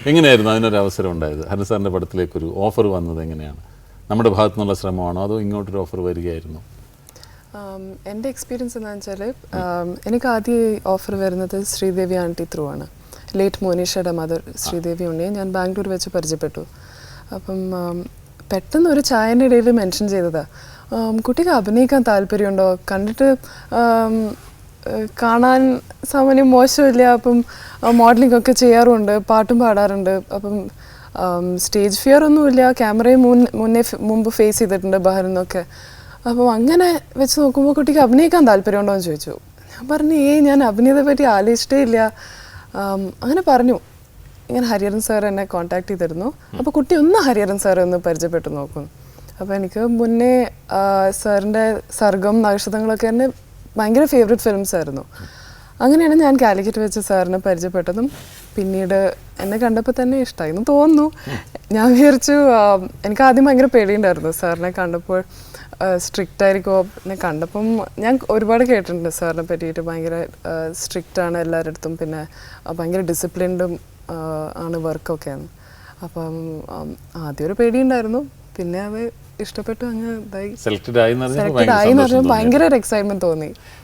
എങ്ങനെയായിരുന്നു അതിനൊരു അവസരം ഉണ്ടായത്? ഹരൻ സാറിൻ്റെ പടത്തിലേക്കൊരു ഓഫർ വന്നത് എങ്ങനെയാണ്? നമ്മുടെ ഭാഗത്തു നിന്നുള്ള ശ്രമമാണോ അതോ ഇങ്ങോട്ടൊരു ഓഫർ വരികയായിരുന്നു? എൻ്റെ എക്സ്പീരിയൻസ് എന്താണെന്ന് വെച്ചാൽ എനിക്ക് ആദ്യം ഓഫർ വരുന്നത് ശ്രീദേവി ആൻറ്റി ത്രൂ ആണ്. ലേറ്റ് മോനീഷയുടെ മദർ ശ്രീദേവി ഉണ്ണിയെ ഞാൻ ബാംഗ്ലൂർ വെച്ച് പരിചയപ്പെട്ടു. അപ്പം പെട്ടെന്ന് ഒരു ചായൻ്റെ ഇടയിൽ മെൻഷൻ ചെയ്തതാ, കുട്ടിക്ക് അഭിനയിക്കാൻ താല്പര്യമുണ്ടോ, കണ്ടിട്ട് കാണാൻ സാമാന്യം മോശമില്ല, അപ്പം മോഡലിംഗ് ഒക്കെ ചെയ്യാറുണ്ട്, പാട്ടും പാടാറുണ്ട്, അപ്പം സ്റ്റേജ് ഫിയർ ഒന്നുമില്ല, ക്യാമറയെ മുമ്പ് ഫേസ് ചെയ്തിട്ടുണ്ട് ബഹറിന്നൊക്കെ. അപ്പം അങ്ങനെ വെച്ച് നോക്കുമ്പോൾ കുട്ടിക്ക് അഭിനയിക്കാൻ താല്പര്യമുണ്ടോ എന്ന് ചോദിച്ചു. ഞാൻ പറഞ്ഞു ഞാൻ അഭിനയത്തെ പറ്റി ആലോചിച്ചിട്ടേ ഇല്ല. അങ്ങനെ പറഞ്ഞു. ഇങ്ങനെ ഹരിഹരൻ സാർ എന്നെ കോൺടാക്ട് ചെയ്തിരുന്നു. അപ്പോൾ കുട്ടി ഒന്ന് ഹരിഹരൻ സാറെ ഒന്ന് പരിചയപ്പെട്ടു നോക്കുന്നു. അപ്പോൾ എനിക്ക് മുന്നേ സാറിൻ്റെ സർഗം നക്ഷത്രങ്ങളൊക്കെ എന്നെ ഭയങ്കര ഫേവറേറ്റ് ഫിലിംസ് ആയിരുന്നു. അങ്ങനെയാണ് ഞാൻ കാലിക്കറ്റ് വെച്ച് സാറിനെ പരിചയപ്പെട്ടതും പിന്നീട് എന്നെ കണ്ടപ്പോൾ തന്നെ ഇഷ്ടമായി എന്ന് തോന്നുന്നു. ഞാൻ വിചാരിച്ചു, എനിക്ക് ആദ്യം ഭയങ്കര പേടിയുണ്ടായിരുന്നു സാറിനെ കണ്ടപ്പോൾ, സ്ട്രിക്റ്റ് ആയിരിക്കുമോ. എന്നെ കണ്ടപ്പം ഞാൻ ഒരുപാട് കേട്ടിട്ടുണ്ട് സാറിനെ പറ്റിയിട്ട്, ഭയങ്കര സ്ട്രിക്റ്റാണ് എല്ലാവരുടെ അടുത്തും, പിന്നെ ഭയങ്കര ഡിസിപ്ലിൻഡും ആണ് വർക്കൊക്കെ. അപ്പം ആദ്യം ഒരു പേടിയുണ്ടായിരുന്നു, പിന്നെ അത് ഇഷ്ടപ്പെട്ടു, അങ്ങ് ഇതായി. സെലക്റ്റഡ് ആയി എന്ന് പറഞ്ഞാൽ ഭയങ്കര ഒരു എക്സൈറ്റ്മെന്റ് തോന്നി.